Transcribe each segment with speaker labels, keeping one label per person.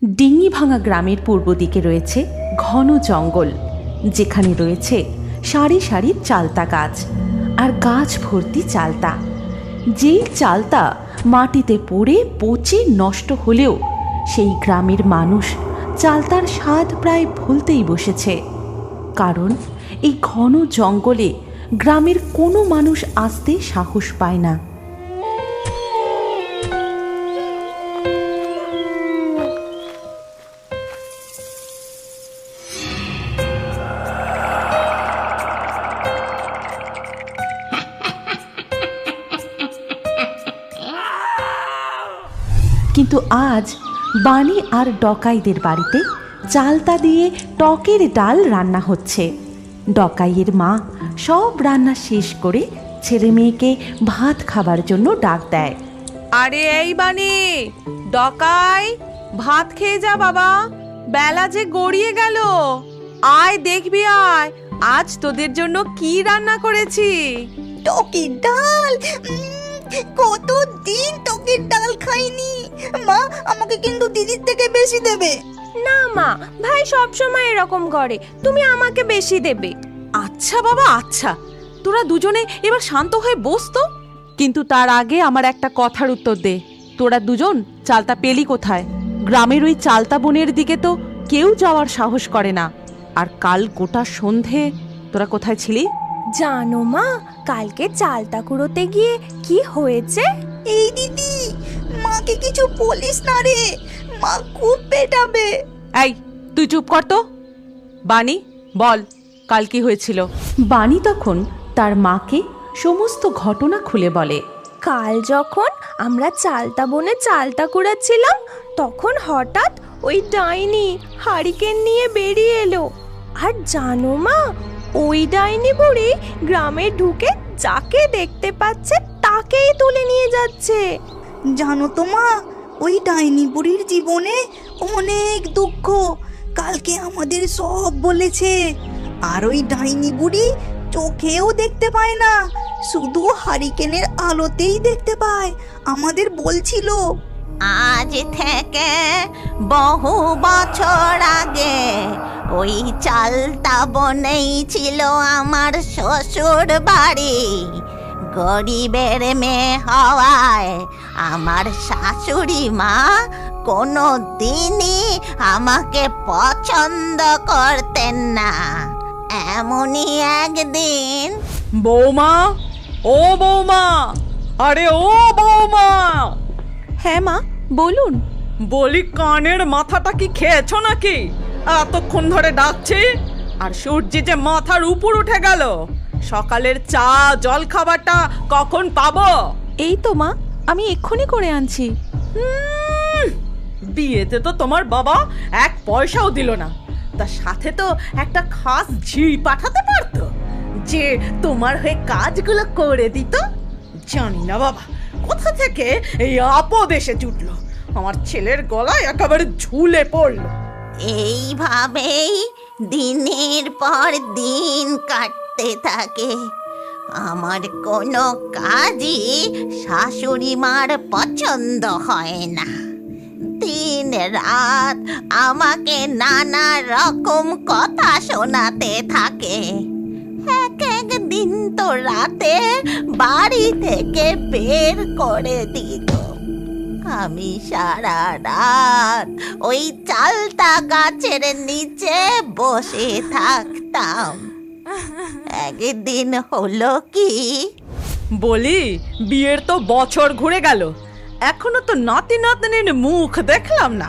Speaker 1: ডিঙি ভাঙা গ্রামের পূর্ব দিকে রয়েছে ঘন জঙ্গল, যেখানে রয়েছে সারি সারি চালতা গাছ আর গাছ ভর্তি চালতা। যেই চালতা মাটিতে পড়ে পচে নষ্ট হলেও সেই গ্রামের মানুষ চালতার স্বাদ প্রায় ভুলতেই বসেছে। কারণ এই ঘন জঙ্গলে গ্রামের কোনো মানুষ আসতে সাহস পায় না। কিন্তু আজ বানি আর ডকাইদের বাড়িতে চালতা দিয়ে টকের ডাল রান্না হচ্ছে। ডকাইয়ের মা সব রান্না শেষ করে ছেলে মেয়েকে ভাত খাবার জন্য ডাক দেয়।
Speaker 2: আরে এই বানি, ডকাই, ভাত খেয়ে যা বাবা, বেলা যে গড়িয়ে গেল। আয় দেখবি, আয় আজ তোদের জন্য কি রান্না করেছি।
Speaker 3: টকের ডাল, কতদিন টকের ডাল খাইনি। মা, আমাকে কিন্তু দিদির থেকে বেশি দেবে।
Speaker 4: না মা, ভাই সব সময় এরকম করে, তুমি আমাকে বেশি দেবে।
Speaker 2: আচ্ছা বাবা আচ্ছা, তোরা দুজনে এবার শান্ত হয়ে বস তো। কিন্তু তার আগে আমার একটা কথার উত্তর দে, তোরা দুজন চালতা পেলি কোথায়? গ্রামের ওই চালতা বনের দিকে তো কেউ যাওয়ার সাহস করে না। আর কাল গোটা সন্ধে তোরা কোথায় ছিলি?
Speaker 4: জানো মা, কালকে চালতা কুড়োতে গিয়ে কি হয়েছে?
Speaker 3: এই দিদি, মাকে কিছু বলিস না রে, মা খুব পেটাবে।
Speaker 2: এই তুই চুপ কর তো। বানি, বল কাল কি হয়েছিল?
Speaker 1: বানি তখন তার মাকে সমস্ত ঘটনা খুলে বলে।
Speaker 4: কাল যখন আমরা চালতা বনে চালতা কুড়াচ্ছিলাম, তখন হঠাৎ ওই ডাইনি হারিকেন নিয়ে বেরিয়ে এলো। আর জানো মা, ওই ডাইনি বুড়ি গ্রামে ঢুকে যাকে দেখতে পাচ্ছে তাকেই তুলে নিয়ে যাচ্ছে।
Speaker 3: জানো তো মা, ওই ডাইনি বুড়ির জীবনে অনেক দুঃখ, কালকে আমাদের সব বলেছে। আর ওই ডাইনি বুড়ি চোখেও দেখতে পায় না, শুধু হারিকেনের আলোতেই দেখতে পায়। আমাদের বলছিল
Speaker 5: আজ থেকে বহু বছর আগে ওই চালতা বনেই ছিল আমার শ্বশুর বাড়ি। গরিবের মেয়ে হওয়ায় আমার শাশুড়ি মা কোনো দিনই আমাকে পছন্দ করতেন না। এমনই একদিন,
Speaker 2: বৌমা, ও বৌমা, আরে ও বৌমা।
Speaker 4: হ্যাঁ মা, বলুন।
Speaker 2: বলি কানের মাথাটা কি খেয়েছো নাকি? এতক্ষণ ধরে ডাকছি আর সূর্যি যে মাথার উপর উঠে গেল। সকালের চা জল খাবারটা কখন পাবো?
Speaker 4: এই তো মা, আমি এক্ষুনি করে আনছি।
Speaker 2: বিয়েতে তো তোমার বাবা এক পয়সাও দিল না, তার সাথে তো একটা খাস ঝি পাঠাতে পারতো যে তোমার হয়ে কাজগুলো করে দিত। জানি না বাবা কোথা থেকে এই আপদ এসে জুটলো, আমার ছেলের গলায় একেবারে ঝুলে পড়লো।
Speaker 5: এইভাবেই দিনের পর দিন কাটতে থাকে। আমার কোনো কাজই শাশুড়ি মার পছন্দ হয় না। দিন রাত আমাকে নানা রকম কথা শোনাতে থাকে। এক এক দিন তো রাতে বাড়ি থেকে বের করে দিত। আমি সারা রাত ওই চালতা গাছের নিচে বসে থাকতাম। একদিন হলো কি,
Speaker 2: বলি বিয়ের তো বছর ঘুরে গেল, এখনো তো নাতি নাতনির মুখ দেখলাম না।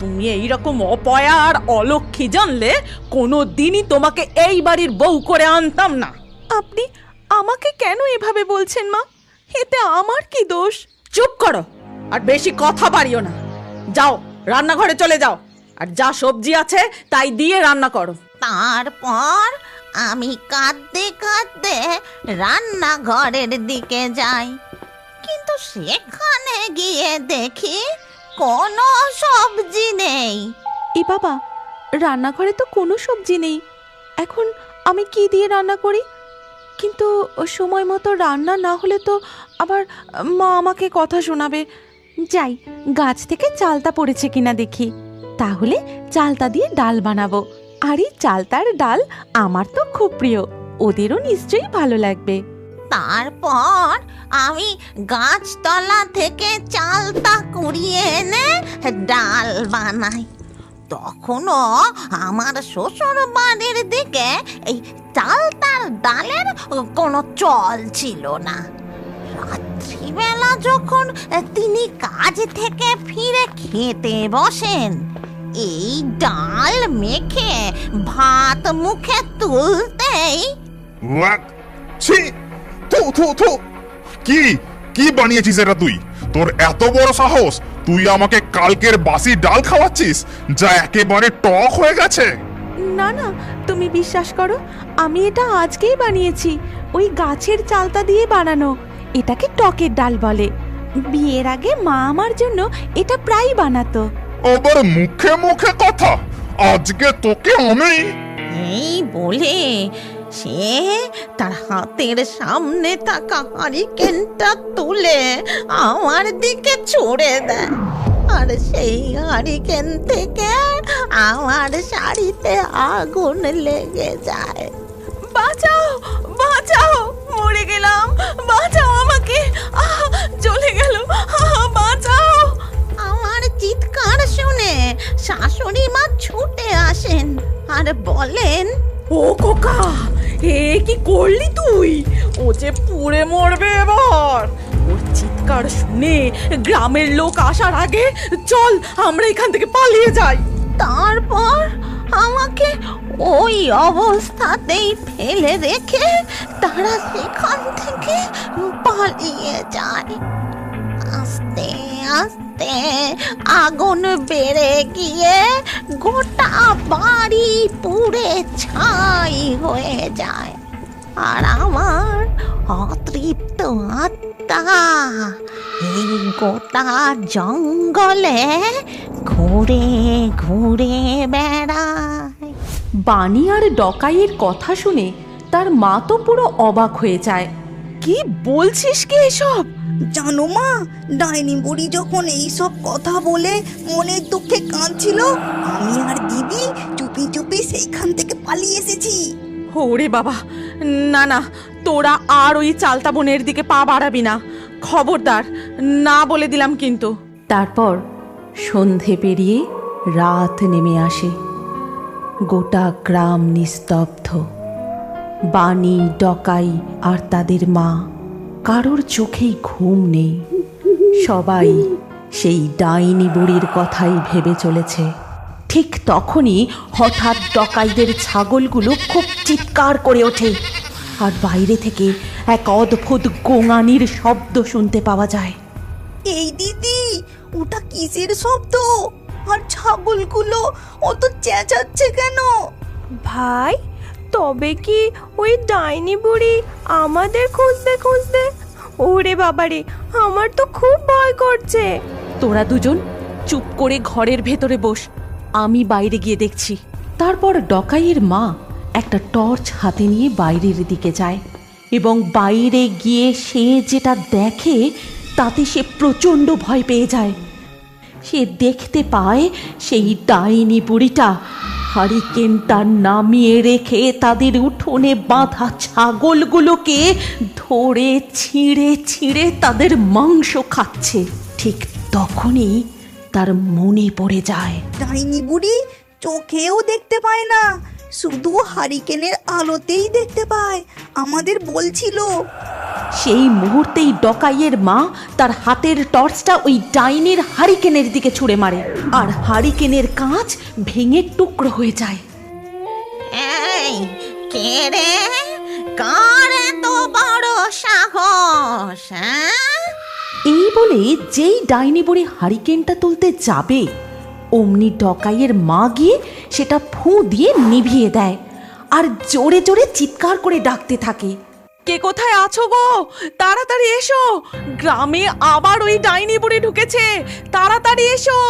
Speaker 2: তুমি এইরকম অপয়া আর অলক্ষী জানলে কোনো দিনই তোমাকে এই বাড়ির বউ করে আনতাম না।
Speaker 4: আপনি আমাকে কেন এভাবে বলছেন মা? এতে আমার কি দোষ?
Speaker 2: চুপ করো আর বেশি কথা বাড়িও না। যাও রান্নাঘরে চলে যাও, আর যা সবজি আছে তাই দিয়ে রান্না করো।
Speaker 5: তারপর আমি কাঁদতে কাঁদতে রান্নাঘরের দিকে যাই, কিন্তু সেখানে গিয়ে দেখি কোনো সবজি নেই।
Speaker 4: এ বাবা, রান্নাঘরে তো কোনো সবজি নেই, এখন আমি কি দিয়ে রান্না করি? কিন্তু সময় মতো রান্না না হলে তো আবার মা আমাকে কথা শোনাবে। যাই, গাছ থেকে চালতা পড়েছে কিনা দেখি।
Speaker 1: তাহলে চালতা দিয়ে ডাল বানাবো। আর এই চালতার ডাল আমার তো খুব প্রিয়, ওদেরও নিশ্চয়ই ভালো লাগবে।
Speaker 5: তারপর আমি গাছতলা থেকে চালতা কুড়িয়ে এনে ডাল বানাই। তখনও আমার শ্বশুর বাড়ির দিকে এই চালতার ডালের কোনো চল ছিল না। রাত্রিবেলা যখন তিনি কাজ থেকে ফিরে খেতে বসেন, এই ডাল মেখে ভাত মুখে তুলতেই
Speaker 6: ছি, থু থু থু, কি কি বানিয়েছিস এটা তুই? তোর এত বড় সাহস, তুই আমাকে কালকের বাসি ডাল খাওয়াচ্ছিস যা একেবারে টক হয়ে গেছে।
Speaker 1: না না, তুমি বিশ্বাস করো, আমি এটা আজকেই বানিয়েছি। ওই গাছের চালতা দিয়ে বানানো, এটাকে টকের ডাল বলে। বিয়ের আগে মা আমার জন্য এটা প্রায় বানাতো।
Speaker 6: আবার মুখে মুখে কথা, আজকে তোকে আমি।
Speaker 5: এই বলে সে তার হাতের সামনে থাকা হারিকেনটা তুলে আমার দিকে ছুঁড়ে দেয়, আর সেই হারিকেন থেকে আমার শাড়িতে আগুন লেগে যায়।
Speaker 4: বাঁচাও বাঁচাও, মরে গেলাম, বাঁচাও আমাকে, জ্বলে গেল, বাঁচাও।
Speaker 5: আমার চিৎকার শুনে শাশুড়ি মা ছুটে আসেন আর বলেন,
Speaker 2: ও খোকা, এ কি করলি তুই? ও যে পুড়ে মরবে এবার। ওর চিৎকার শুনে গ্রামের লোক আসার আগে চল আমরা এখান থেকে পালিয়ে যাই।
Speaker 5: তারপর আমাকে ওই অবস্থাতেই ফেলে রেখে তারা সেখান থেকে পালিয়ে যায়। আস্তে আস্তে আগুন বেড়ে গিয়ে গোটা বাড়ি পুড়ে ছাই হয়ে যায়, আর আমার অতৃপ্ত আত্মা এই গোটা জঙ্গলে ঘুরে ঘুরে বেড়ায়।
Speaker 1: বানি আর ডকাইয়ের কথা শুনে তার মা তো পুরো অবাক হয়ে যায়। কি বলছিস কি এসব?
Speaker 3: জানো মা, ডাইনি বুড়ি যখন এইসব কথা বলে মনের দুঃখে কাঁদছিল, আমি আর দিদি চুপি চুপি সেইখান থেকে পালিয়ে এসেছি।
Speaker 2: ওরে বাবা, না না, তোরা আর ওই চালতা বনের দিকে পা বাড়াবি না, খবরদার, না বলে দিলাম কিন্তু।
Speaker 1: তারপর সন্ধে পেরিয়ে রাত নেমে আসে। গোটা গ্রাম নিস্তব্ধ। বানি, ডকাই আর তাদের মা কারোর চোখেই ঘুম নেই। সবাই সেই ডাইনি বুড়ির কথাই ভেবে চলেছে। ঠিক তখনই হঠাৎ ডকাইদের ছাগলগুলো খুব চিৎকার করে ওঠে, আর বাইরে থেকে এক অদ্ভুত গোঙানির শব্দ শুনতে পাওয়া যায়।
Speaker 3: এই দিদি, ওটা কিসের শব্দ? আর ছাগলগুলো অত চেঁচাচ্ছে কেন?
Speaker 4: ভাই, তবে কি ওই ডাইনি বুড়ি আমাদের খুঁজতে খুঁজতে? ওরে বাবারে, আমার তো খুব ভয় করছে।
Speaker 1: তোরা দুজন চুপ করে ঘরের ভেতরে বস, আমি বাইরে গিয়ে দেখছি। তারপর ডকাইয়ের মা একটা টর্চ হাতে নিয়ে বাইরের দিকে যায়, এবং বাইরে গিয়ে সে যেটা দেখে তাতে সে প্রচণ্ড ভয় পেয়ে যায়। সে দেখতে পায় সেই ডাইনি বুড়িটা হারিকেনটা নামিয়ে রেখে তাদের উঠোনে বাঁধা ছাগলগুলোকে ধরে ছিঁড়ে ছিঁড়ে তাদের মাংস খাচ্ছে। ঠিক তখনই তার মনে পড়ে যায়,
Speaker 3: ডাইনি বুড়ি চোখেও দেখতে পায় না, শুধু হারিকেনের আলোতেই দেখতে পায়, আমাদের বলছিল।
Speaker 1: সেই মুহূর্তেই ডকাইয়ের মা তার হাতের টর্চটা ওই ডাইনির হারিকেনের দিকে ছুঁড়ে মারে, আর হারিকেনের কাঁচ ভেঙে টুকরো হয়ে যায়।
Speaker 5: এই কে রে? কার এত বড় সাহস?
Speaker 1: এই বলে যেই ডাইনি বুড়ি হারিকেনটা তুলতে যাবে, অমনি ডকাইয়ের মা গিয়ে সেটা ফুঁ দিয়ে নিভিয়ে দেয়, আর জোরে জোরে চিৎকার করে ডাকতে থাকে,
Speaker 2: কে কোথায় আছো গো? তাড়াতাড়ি এসো, গ্রামে আবার ওই ডাইনি বুড়ি ঢুকেছে, তাড়াতাড়ি এসো।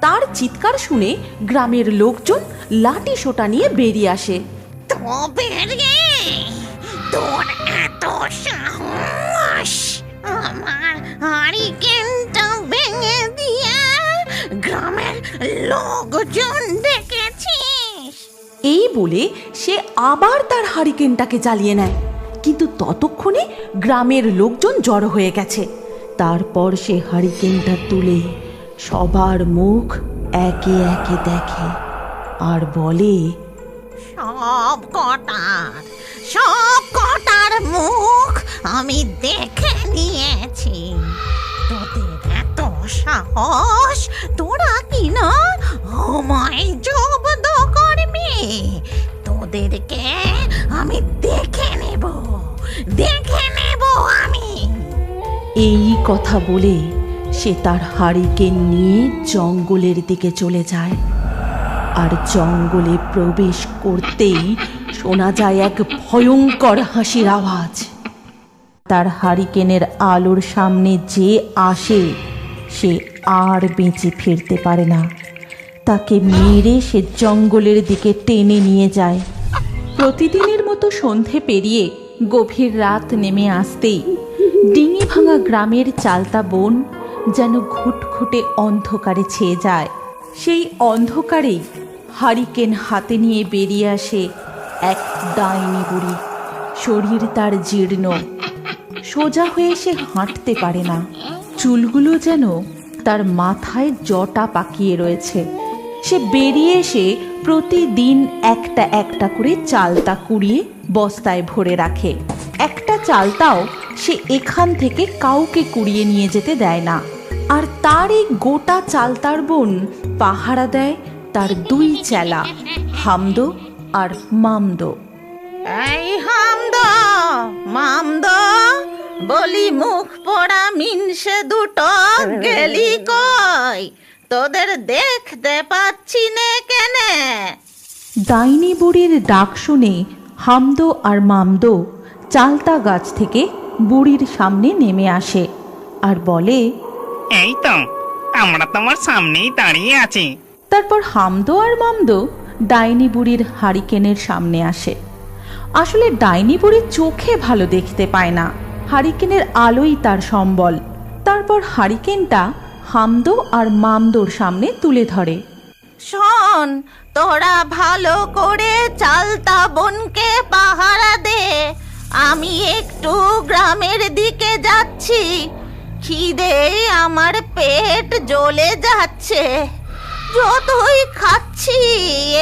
Speaker 1: তার চিৎকার শুনে গ্রামের লোকজন লাঠি সোটা নিয়ে বেরিয়ে আসে।
Speaker 5: তবে রে, তোর এত সাহস আমার হারিকেনটা ভেঙে দিয়ে গ্রামের লোকজন ডেকেছিস?
Speaker 1: এই বলে সে আবার তার হারিকেনটাকে জ্বালিয়ে নেয়, কিন্তু ততক্ষণে গ্রামের লোকজন জড়ো হয়ে গেছে। তারপর সে হারিকেনটা তুলে সবার মুখ একে একে দেখে আর বলে,
Speaker 5: সব কটার মুখ আমি দেখে নিয়েছি। তোদের এত সাহস, তোরা কি না আমায় জব্দ করবি? তোদেরকে আমি দেখে নেব আমি।
Speaker 1: এই কথা বলে সে তার হারিকেন নিয়ে জঙ্গলের দিকে চলে যায়। আর জঙ্গলে প্রবেশ করতেই শোনা যায় এক ভয়ঙ্কর হাসির আওয়াজ। তার হারিকেনের আলোর সামনে যে আসে সে আর বেঁচে ফিরতে পারে না। তাকে মেরে সে জঙ্গলের দিকে টেনে নিয়ে যায়। প্রতিদিনের মতো সন্ধে পেরিয়ে গভীর রাত নেমে আসতেই ডিঙি ভাঙা গ্রামের চালতা বন যেন ঘুটঘুটে অন্ধকারে ছেয়ে যায়। সেই অন্ধকারেই হারিকেন হাতে নিয়ে বেরিয়ে আসে এক ডাইনি বুড়ি। শরীর তার জীর্ণ, সোজা হয়ে সে হাঁটতে পারে না। চুলগুলো যেন তার মাথায় জটা পাকিয়ে রয়েছে। সে বেরিয়ে এসে প্রতিদিন একটা একটা করে চালতা কুড়িয়ে বস্তায় ভরে রাখে। একটা চালতাও সে এখান থেকে কাউকে কুড়িয়ে নিয়ে যেতে দেয় না। আর তার এই গোটা চালতার বন পাহারা দেয় তার দুই চেলা, হামদো আর মামদো।
Speaker 5: এই হামদো, মামদো, বলি মুখ পোড়া মিনসে দুটো গেলি কই? তোদের দেখতে পাচ্ছি নে কেনে?
Speaker 1: ডাইনি বুড়ির ডাক শুনে হামদো আর মামদো চালতা গাছ থেকে বুড়ির সামনে নেমে আসে আর বলে,
Speaker 7: এই তো আমরা তোমার সামনেই দাঁড়িয়ে আছি।
Speaker 1: তারপর হামদো আর মামদো ডাইনি বুড়ির হারিকেনের সামনে আসে। আসলে ডাইনি বুড়ি চোখে ভালো দেখতে পায় না, হারিকেনের আলোই তার সম্বল। তারপর হারিকেনটা হামদো আর মামদোর সামনে তুলে ধরে।
Speaker 5: শোন, তোরা ভালো করে চালতা বনকে পাহারা দে। আমি একটু গ্রামের দিকে যাচ্ছি। খিদে আমার পেট জ্বলে যাচ্ছে। যতই খাচ্ছি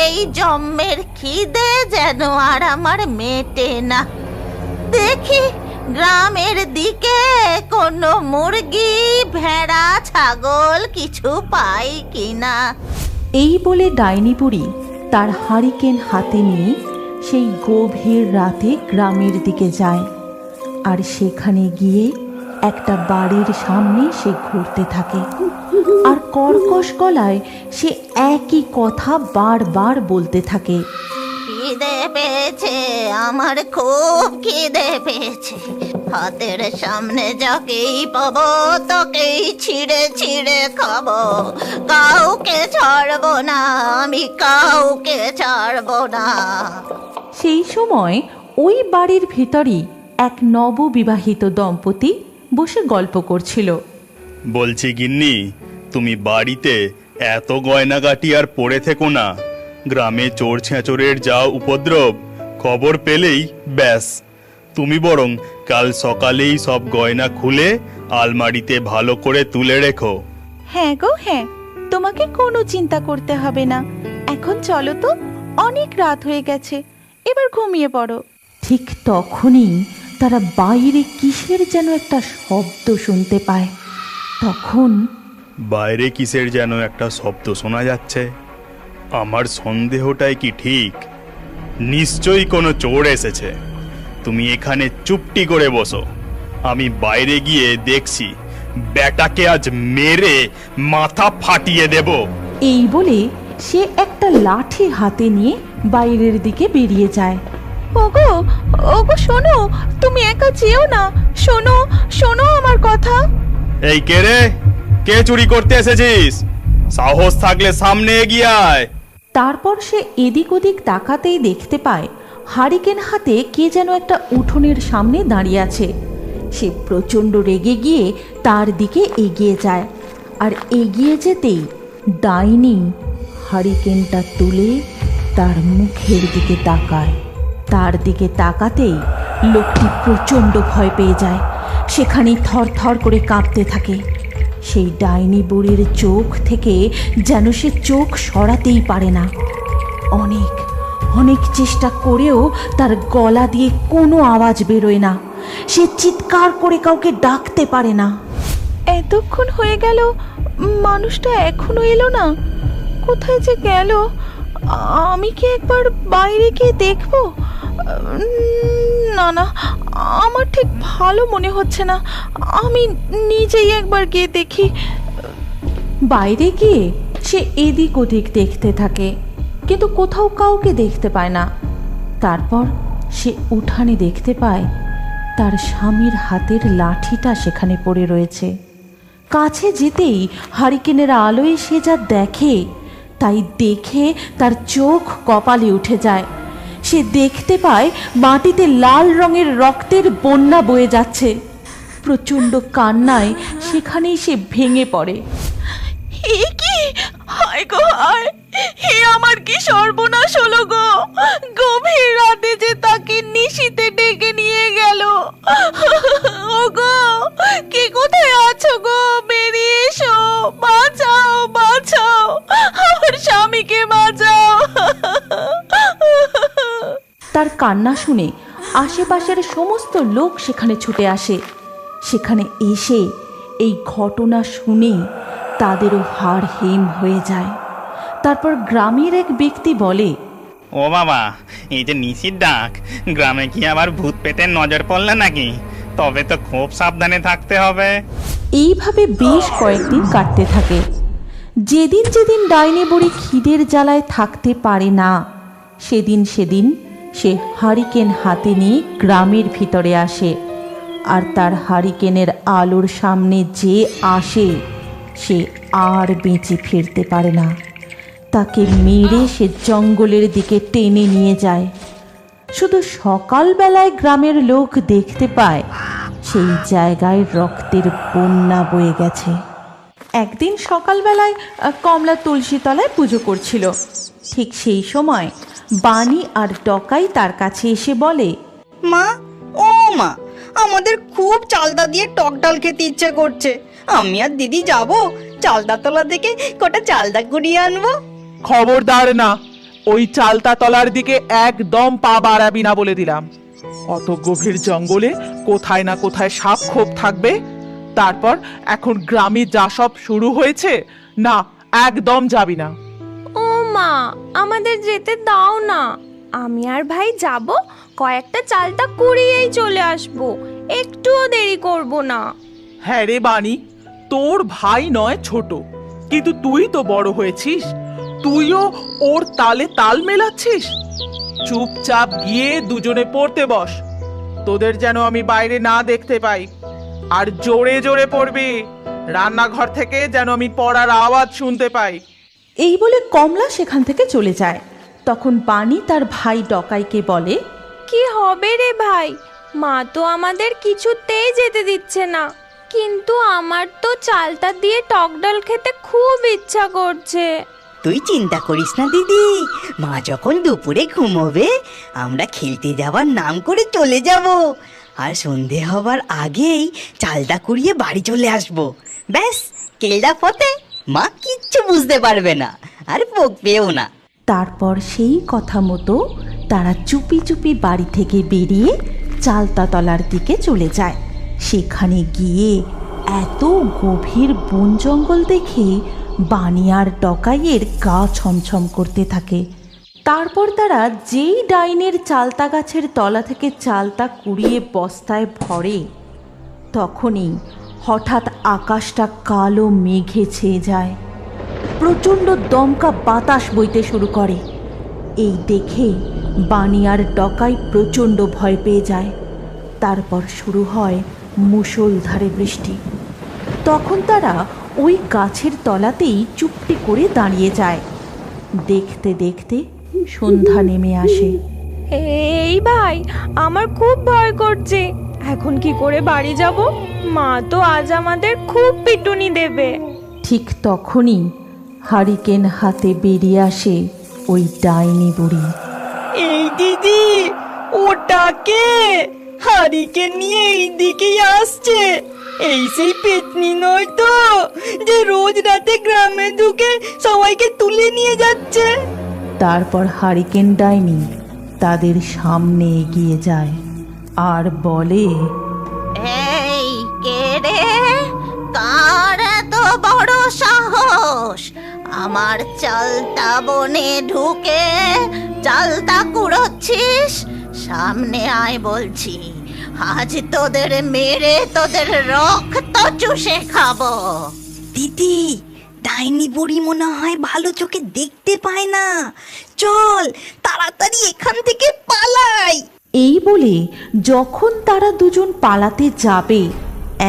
Speaker 5: এই জম্মের খিদে যেন আর আমার মেটে না। দেখি গ্রামের দিকে কোনো মুরগি, ভেড়া, ছাগল কিছু পাই কিনা।
Speaker 1: এই বলে ডাইনি বুড়ি তার হারিকেন হাতে নিয়ে সেই গভীর রাতে গ্রামের দিকে যায়। আর সেখানে গিয়ে একটা বাড়ির সামনে সে ঘুরতে থাকে আর কর্কশ গলায় সে একই কথা বারবার বলতে থাকে।
Speaker 5: খিদে পেয়েছে, আমার খুব খিদে পেয়েছে। হাতের সামনে যাকেই পাবো তাকেই ছিঁড়ে ছিঁড়ে খাবো। কাউকে ছাড়বো না, আমি কাউকে ছাড়বো না।
Speaker 1: সেই সময় ওই বাড়ির ভিতরই এক নববিবাহিত দম্পতি বসে গল্প করছিল।
Speaker 8: বলছি গিন্নি, তুমি বাড়িতে এত গয়নাগাটি আর পড়ে থেকো না। গ্রামে চোর ছেঁচোরের যা উপদ্রব, খবর পেলেই ব্যাস। তুমি বরং কাল সকালেই সব গয়না খুলে আলমারিতে ভালো করে তুলে রেখো।
Speaker 4: হ্যাঁ গো হ্যাঁ, তোমাকে কোনো চিন্তা করতে হবে না। এখন চলো তো, অনেক রাত হয়ে গেছে, এবার ঘুমিয়ে পড়ো।
Speaker 1: ঠিক তখনই তারা বাইরে কিসের যেন একটা শব্দ শুনতে পায়। তখন
Speaker 8: বাইরে কিসের যেন একটা শব্দ শোনা যাচ্ছে। আমার সন্দেহটাই কি ঠিক? নিশ্চয়ই কোনো চোর এসেছে। তুমি এখানে চুপটি করে বসো, আমি বাইরে গিয়ে দেখছি। ব্যাটাকে আজ মেরে মাথা ফাটিয়ে দেব।
Speaker 1: এই বলে সে একটা লাঠি হাতে নিয়ে বাইরের দিকে বেরিয়ে যায়।
Speaker 4: ওগো ওগো শোনো, তুমি একা যেও না, শোনো শোনো আমার কথা।
Speaker 8: এই কে রে? কে চুরি করতে এসেছিস? সাহস থাকলে সামনে এগিয়ে আয়।
Speaker 1: তারপর সে এদিক ওদিক তাকাতেই দেখতে পায় হারিকেন হাতে কে যেন একটা উঠোনের সামনে দাঁড়িয়ে আছে। সে প্রচণ্ড রেগে গিয়ে তার দিকে এগিয়ে যায়, আর এগিয়ে যেতেই ডাইনি হারিকেনটা তুলে তার মুখের দিকে তাকায়। তার দিকে তাকাতেই লোকটি প্রচণ্ড ভয় পেয়ে যায়, সেখানেই থরথর করে কাঁপতে থাকে। সেই ডাইনি বুড়ির চোখ থেকে যেন সে চোখ সরাতেই পারে না। অনেক অনেক চেষ্টা করেও তার গলা দিয়ে কোনো আওয়াজ বেরোয় না। সে চিৎকার করে কাউকে ডাকতে পারে না।
Speaker 4: এতক্ষণ হয়ে গেল, মানুষটা এখনো এলো না। কোথায় যে গেল? আমি কি একবার বাইরে গিয়ে দেখবো? না না, আমার ঠিক ভালো মনে হচ্ছে না। আমি নিজেই একবার গিয়ে দেখি।
Speaker 1: বাইরে গিয়ে সে এদিক ওদিক দেখতে থাকে, কিন্তু কোথাও কাউকে দেখতে পায় না। তারপর সে উঠানে দেখতে পায় তার স্বামীর হাতের লাঠিটা সেখানে পড়ে রয়েছে। কাছে যেতেই হারিকেনের আলোয় সে যা দেখে, তাই দেখে তার চোখ কপালে উঠে যায়। সে দেখতে পায় মাটিতে লাল রঙের রক্তের বন্যা বয়ে যাচ্ছে। প্রচণ্ড কান্নায় সেখানেই সে ভেঙে পড়ে।
Speaker 4: এ কি? হায় গো হায়! হে আমার কি সর্বনাশ হলো গো! গভীর রাতে যে তাকে নিশিতে ডেকে নিয়ে গেল। ও গো, কে কোথায় আছো গো? বেরিয়ে এসো, বাঁচাও বাঁচাও, আমার স্বামীকে বাঁচাও।
Speaker 1: তার কান্না শুনে আশেপাশের সমস্ত লোক সেখানে ছুটে আসে। সেখানে এসে এই ঘটনা শুনে তাদেরও হাড় হিম হয়ে যায়। তারপর গ্রামের এক ব্যক্তি বলে,
Speaker 7: ও বাবা, এই যে নিশির ডাক, গ্রামে কি আবার ভূত পেতের নজর পড়লে নাকি? তবে তো খুব সাবধানে থাকতে হবে।
Speaker 1: এইভাবে বেশ কয়েকদিন কাটতে থাকে। যেদিন যেদিন ডাইনি বুড়ি খিদের জ্বালায় থাকতে পারে না, সেদিন সে হারিকেন হাতে নিয়ে গ্রামের ভিতরে আসে। আর তার হারিকেনের আলোর সামনে যে আসে, সে আর বেঁচে ফিরতে পারে না। তাকে মেরে সে জঙ্গলের দিকে টেনে নিয়ে যায়। শুধু সকালবেলায় গ্রামের লোক দেখতে পায় সেই জায়গায় রক্তের বন্যা বয়ে গেছে। একদিন সকালবেলায় কমলা তুলসী তলায় পুজো করছিল। ঠিক সেই সময় বানি আর ডকাই তার কাছে এসে বলে,
Speaker 3: মা, ও মা, আমাদের খুব চালতা দিয়ে টক ডাল খেতে ইচ্ছে করছে। আমি আর দিদি যাব চালতা তলা থেকে কটা চালতা কুড়িয়ে আনবো।
Speaker 9: খবরদার না, ওই চালতা তলার দিকে একদম পা বাড়াবি না বলে দিলাম। অত গভীর জঙ্গলে কোথায় না কোথায় সাপ খোপ থাকবে। তারপর এখন গ্রামে যা সব শুরু হয়েছে, না, একদম যাবি না।
Speaker 4: ও মা, আমাদের যেতে দাও না। আমি আর ভাই যাব, কয়েকটা চালতা কুড়িয়েই চলে আসবো, একটুও দেরি করব না।
Speaker 9: হ্যাঁ রে বানি, তোর ভাই নয় ছোট, কিন্তু তুই তো বড় হয়েছিস, তুইও ওর তালে তাল মেলাচ্ছিস। চুপচাপ গিয়ে দুজনে পড়তে বস, তোদের যেন আমি বাইরে না দেখতে পাই। আর জোরে জোরে পড়বি, রান্নাঘর থেকে যেন আমি পড়ার আওয়াজ শুনতে পাই।
Speaker 1: এই বলে কমলা সেখান থেকে চলে যায়। তখন বানি তার ভাই ডকাইকে বলে,
Speaker 4: কি হবে রে ভাই, মা তো আমাদের কিছুতেই যেতে দিচ্ছে না। কিন্তু আমার তো চালতা দিয়ে টক ডাল খেতে খুব ইচ্ছা করছে।
Speaker 3: তুই চিন্তা করিস না দিদি, মা যখন দুপুরে ঘুমোবে আমরা খেলতে যাওয়ার নাম করে চলে যাব। আর সন্ধে হবার আগেই চালটা কুড়িয়ে বাড়ি চলে আসবো। ব্যাস, কেলটা ফতে, মা কিচ্ছু বুঝতে পারবে না, আর বকবেও না।
Speaker 1: তারপর সেই কথা মতো তারা চুপি চুপি বাড়ি থেকে বেরিয়ে চালতাতলার দিকে চলে যায়। সেখানে গিয়ে এত গভীর বন জঙ্গল দেখে বানি আর ডকাইয়ের গা ছমছম করতে থাকে। তারপর তারা যেই ডাইনের চালতা গাছের তলা থেকে চালতা কুড়িয়ে বস্তায় ভরে, তখনই হঠাৎ আকাশটা কালো মেঘে ছেয়ে যায়। প্রচণ্ড দমকা বাতাস বইতে শুরু করে। এই দেখে বানি আর ডকাই প্রচণ্ড ভয় পেয়ে যায়। তারপর শুরু হয় মুষলধারে বৃষ্টি। তখন তারা ওই গাছের তলাতেই চুপটি করে দাঁড়িয়ে যায়। দেখতে দেখতে সন্ধ্যা নেমে আসে।
Speaker 4: এই ভাই, আমার খুব ভয় করছে। এখন কি করে বাড়ি যাব? মা তো আজ আমাদের খুব পিটুনি দেবে।
Speaker 1: ঠিক তখনই হারিকেন হাতে বেরিয়ে আসে ওই ডাইনি বুড়ি।
Speaker 4: এই দিদি, ওটাকে হারিকেন নিয়ে এই দিকেই আসছে। এই সেই পেতনি নয় তো, যে রোজ রাতে গ্রামে ঢুকে সবাইকে তুলে নিয়ে যাচ্ছে?
Speaker 1: তারপর হারিকেন ডাইনি তাদের সামনে এগিয়ে যায় আর বলে,
Speaker 5: এই কে রে? কার এত বড় সাহস আমার চালতা বনে ঢুকে চালতা কুড়োচ্ছিস? সামনে আয় বলছি, আজ তোদের মেরে তোদের রক্ত চুষে খাবো।
Speaker 3: দিদি, ডাইনি বুড়ি মনে হয় ভালো চোখে দেখতে পায় না। চল তাড়াতাড়ি এখান থেকে পালাই।
Speaker 1: এই বলে যখন তারা দুজন পালাতে যাবে,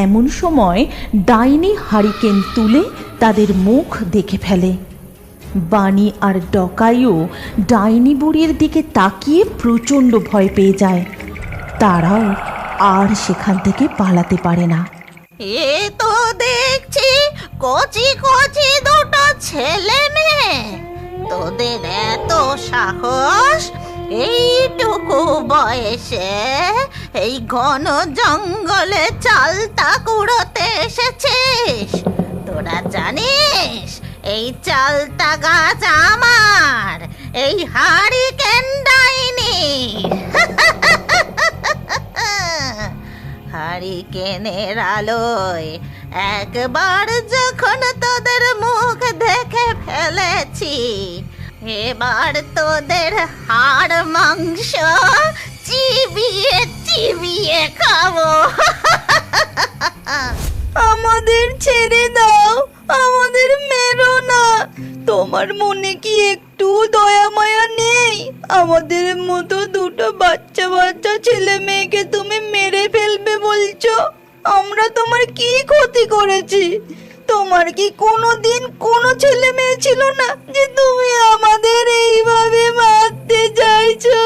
Speaker 1: এমন সময় ডাইনি হারিকেন তুলে তাদের মুখ দেখে ফেলে। বানি আর ডকাইও ডাইনি বুড়ির দিকে তাকিয়ে প্রচণ্ড ভয় পেয়ে যায়। তারাও আর সেখান থেকে পালাতে পারে না।
Speaker 5: এ তো দেখছি কচি কচি দুটো ছেলে মেয়ে, তোদের এত সাহস এইটুকু বয়সে এই ঘন জঙ্গলে চালতা কুড়োতে এসেছিস? তোরা জানিস এই চালতা গাছ আমার, এই হারিকেন ডাইনি। হারিকেনের আলোয় একবার যখন তোদের মুখ দেখে ফেলেছি, এবার তোদের হাড় মাংস চিবিয়ে চিবিয়ে খাবো।
Speaker 4: আমাদের ছেড়ে দাও, আমাদের মেরো না। তোমার মনে কি একটু দয়া মায়া নেই? আমাদের মতো দুটো বাচ্চা বাচ্চা ছেলে মেয়েকে তুমি মেরে ফেলবে বলছো? আমরা তোমার কি ক্ষতি করেছি? তোমার কি কোনোদিন কোনো ছেলে মেয়ে ছিল না যে তুমি আমাদের এইভাবে মারতে চাইছো?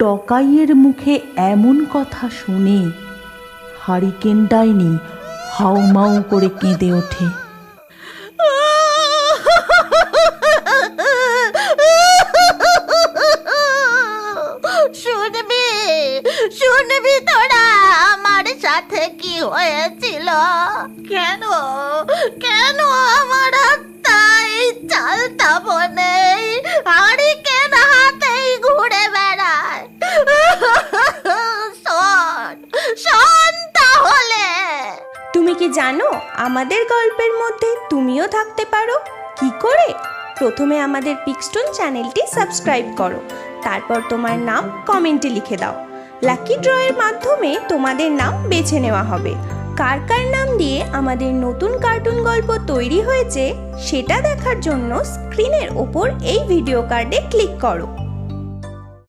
Speaker 1: ডকাইয়ের মুখে এমন কথা শুনে হারিকেন ডাইনি হাউমাউ করে কেঁদে ওঠে।
Speaker 5: শুনবি শুনবি তোরা আমার সাথে কি হয়েছিল? কেন কেন আমার আত্মা এই চালতা বনে হারিকেন হাতেই ঘুরে বেড়ায়? শোন শোন তাহলে।
Speaker 4: তুমি কি জানো আমাদের গল্পের মধ্যে তুমিও থাকতে পারো? কি করে? প্রথমে আমাদের পিক্সটোন চ্যানেলটি সাবস্ক্রাইব করো, তারপর তোমার নাম কমেন্টে লিখে দাও। লাকি ড্রয়ের মাধ্যমে তোমাদের নাম বেছে নেওয়া হবে। কার কার নাম দিয়ে আমাদের নতুন কার্টুন গল্প তৈরি হয়েছে সেটা দেখার জন্য স্ক্রিনের ওপর এই ভিডিও কার্ডে ক্লিক করো।